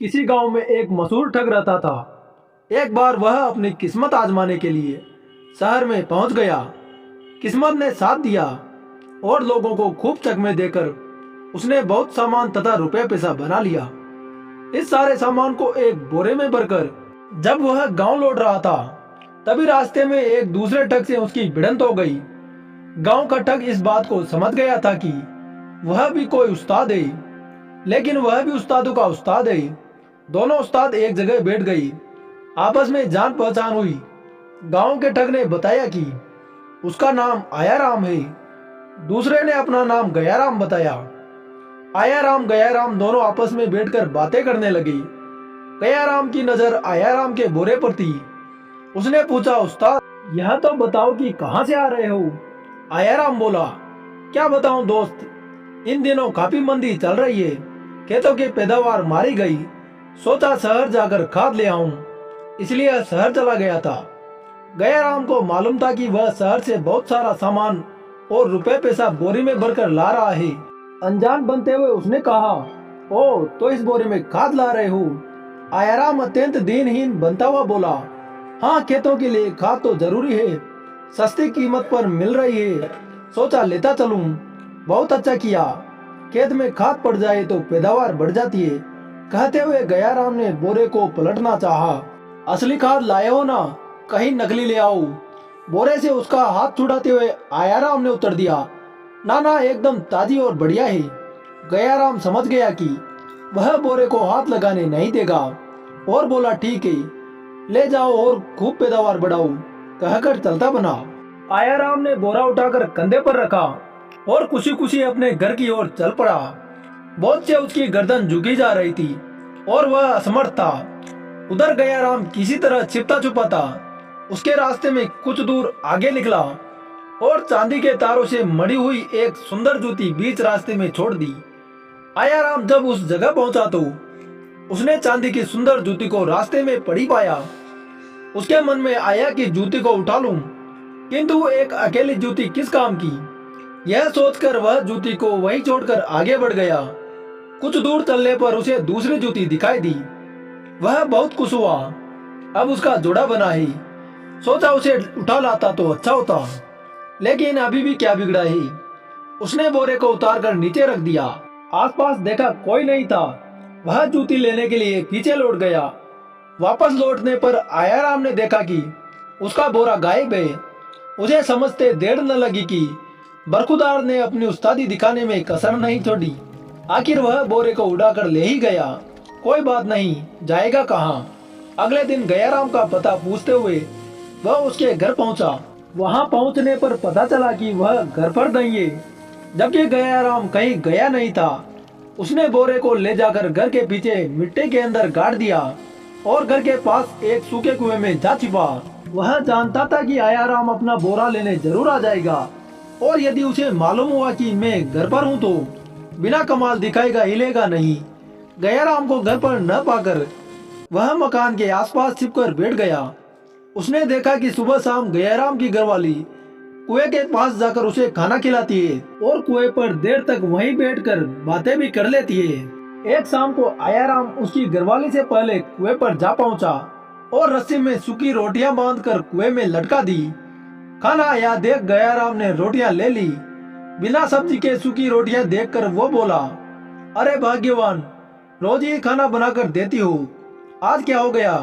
किसी गांव में एक मशहूर ठग रहता था। एक बार वह अपनी किस्मत आजमाने के लिए शहर में पहुंच गया। किस्मत ने साथ दिया और लोगों को खूब चकमे देकर उसने बहुत सामान तथा रुपए पैसा बना लिया। इस सारे सामान को एक बोरे में भरकर जब वह गांव लौट रहा था, तभी रास्ते में एक दूसरे ठग से उसकी भिड़ंत हो गई। गांव का ठग इस बात को समझ गया था कि वह भी कोई उस्ताद है, लेकिन वह भी उस्तादों का उस्ताद है। दोनों उस्ताद एक जगह बैठ गई। आपस में जान पहचान हुई। गांव के ठग ने बताया कि उसका नाम आयाराम है। दूसरे ने अपना नाम गयाराम बताया। आयाराम गयाराम दोनों आपस में बैठकर बातें करने लगे। गयाराम की नजर आयाराम के बोरे पर थी। उसने पूछा, उस्ताद, यह तो बताओ कि कहां से आ रहे हो? आयाराम बोला, क्या बताऊं दोस्त, इन दिनों काफी मंदी चल रही है। खेतों की पैदावार मारी गई। सोचा शहर जाकर खाद ले आऊं, इसलिए शहर चला गया था। गयाराम को मालूम था कि वह शहर से बहुत सारा सामान और रुपए पैसा बोरी में भरकर ला रहा है। अनजान बनते हुए उसने कहा, ओ, तो इस बोरे में खाद ला रहे हो? आयाराम अत्यंत दीनहीन बनता हुआ बोला, हाँ, खेतों के लिए खाद तो जरूरी है। सस्ती कीमत पर मिल रही है, सोचा लेता चलूं। बहुत अच्छा किया, खेत में खाद पड़ जाए तो पैदावार बढ़ जाती है। कहते हुए गयाराम ने बोरे को पलटना चाहा। असली खाद लाए हो ना, कहीं नकली ले आओ? बोरे से उसका हाथ छुड़ाते हुए आयाराम ने उत्तर दिया, ना ना, एकदम ताजी और बढ़िया है। गयाराम समझ गया कि वह बोरे को हाथ लगाने नहीं देगा और बोला, ठीक है, ले जाओ और खूब पैदावार बढ़ाओ, कहकर चलता बना। आयाराम ने बोरा उठाकर कंधे पर रखा और खुशी खुशी अपने घर की ओर चल पड़ा। बहुत से उसकी गर्दन झुकी जा रही थी और वह असमर्थ था। उधर गयाराम किसी तरह छिपता छुपाता उसके रास्ते में कुछ दूर आगे निकला और चांदी के तारों से मड़ी हुई एक सुंदर जूती बीच रास्ते में छोड़ दी। आयाराम जब उस जगह पहुंचा तो उसने चांदी की सुंदर जूती को रास्ते में पड़ी पाया। उसके मन में आया कि जूती को उठा लूं, किंतु एक अकेली जूती किस काम की? यह सोचकर वह जूती को वहीं छोड़कर आगे बढ़ गया। कुछ दूर चलने पर उसे दूसरी जूती दिखाई दी। वह बहुत खुश हुआ। अब उसका जोड़ा बना है। सोचा उसे उठा लाता तो अच्छा होता, लेकिन अभी भी क्या बिगड़ा है। उसने बोरे को उतारकर नीचे रख दिया। आसपास देखा कोई नहीं था। वह जूती लेने के लिए पीछे लौट गया। वापस लौटने पर आयाराम ने देखा कि उसका बोरा गायब है। उसे समझते देर न लगी कि बरखुदार ने अपनी उस्तादी दिखाने में कसर नहीं छोड़ी। आखिर वह बोरे को उड़ाकर ले ही गया। कोई बात नहीं, जाएगा कहाँ। अगले दिन गयाराम का पता पूछते हुए वह उसके घर पहुंचा। वहां पहुंचने पर पता चला कि वह घर पर नहीं है, जबकि गयाराम कहीं गया नहीं था। उसने बोरे को ले जाकर घर के पीछे मिट्टी के अंदर गाड़ दिया और घर के पास एक सूखे कुएं में जा छिपा। वह जानता था कि आयाराम अपना बोरा लेने जरूर आ जाएगा और यदि उसे मालूम हुआ कि मैं घर पर हूँ तो बिना कमाल दिखाएगा हिलेगा नहीं। गयाराम को घर पर न पाकर वह मकान के आसपास छिपकर बैठ गया। उसने देखा कि सुबह शाम गयाराम की घरवाली कुएं के पास जाकर उसे खाना खिलाती है और कुएं पर देर तक वहीं बैठकर बातें भी कर लेती है। एक शाम को आयाराम उसकी घरवाली से पहले कुएं पर जा पहुंचा और रस्सी में सूखी रोटियां बांधकर कुएं में लटका दी। खाना आया देख गयाराम ने रोटियां ले ली। बिना सब्जी के सूखी रोटियां देखकर वो बोला, अरे भाग्यवान, रोज ही खाना बनाकर देती हो, आज क्या हो गया?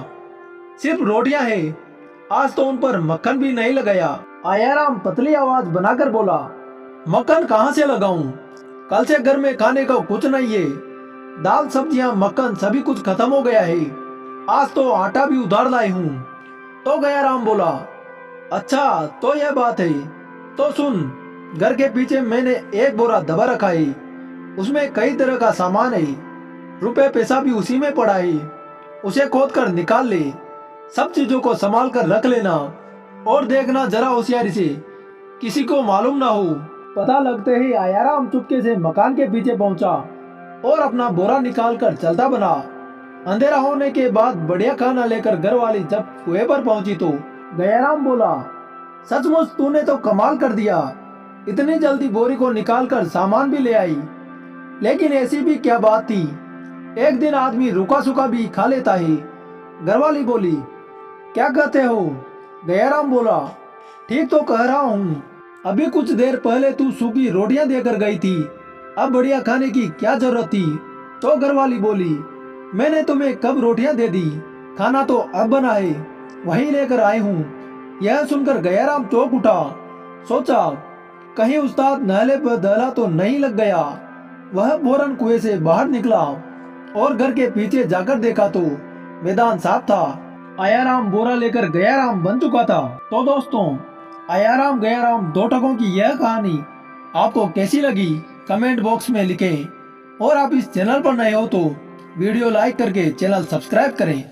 सिर्फ रोटियां हैं, आज तो उन पर मक्खन भी नहीं लगाया। आयाराम पतली आवाज बनाकर बोला, मक्खन कहाँ से लगाऊं? कल से घर में खाने को कुछ नहीं है। दाल सब्जियां मक्खन सभी कुछ खत्म हो गया है। आज तो आटा भी उधार लाई हूँ। तो गयाराम बोला, अच्छा तो यह बात है, तो सुन, घर के पीछे मैंने एक बोरा दबा रखा है। उसमें कई तरह का सामान है। रुपए पैसा भी उसी में पड़ा है। उसे खोद कर निकाल ले। सब चीजों को संभाल कर रख लेना और देखना जरा होशियारी से, किसी को मालूम ना हो। पता लगते ही आयाराम चुपके से मकान के पीछे पहुंचा और अपना बोरा निकाल कर चलता बना। अंधेरा होने के बाद बढ़िया खाना लेकर घर वाली जब कुएं पर पहुंची तो गयाराम बोला, सचमुच तूने तो कमाल कर दिया, इतनी जल्दी बोरी को निकाल कर सामान भी ले आई। लेकिन ऐसी भी क्या बात थी, एक दिन आदमी रूखा सूखा भी खा लेता है। घरवाली बोली, क्या कहते हो? गयाराम बोला, ठीक तो कह रहा हूँ। अभी कुछ देर पहले तू सूखी रोटियां देकर गई थी, अब बढ़िया खाने की क्या जरूरत थी? तो घरवाली बोली, मैंने तुम्हें कब रोटियां दे दी, खाना तो अब बना है, वही लेकर आए हूँ। यह सुनकर गयाराम चौंक उठा। सोचा, कहीं उस्ताद नहले पर दहला तो नहीं लग गया। वह फौरन कुएं से बाहर निकला और घर के पीछे जाकर देखा तो मैदान साफ था। आयाराम बोरा लेकर गयाराम बन चुका था। तो दोस्तों, आयाराम गयाराम दो ठगों की यह कहानी आपको कैसी लगी कमेंट बॉक्स में लिखें। और आप इस चैनल पर नए हो तो वीडियो लाइक करके चैनल सब्सक्राइब करें।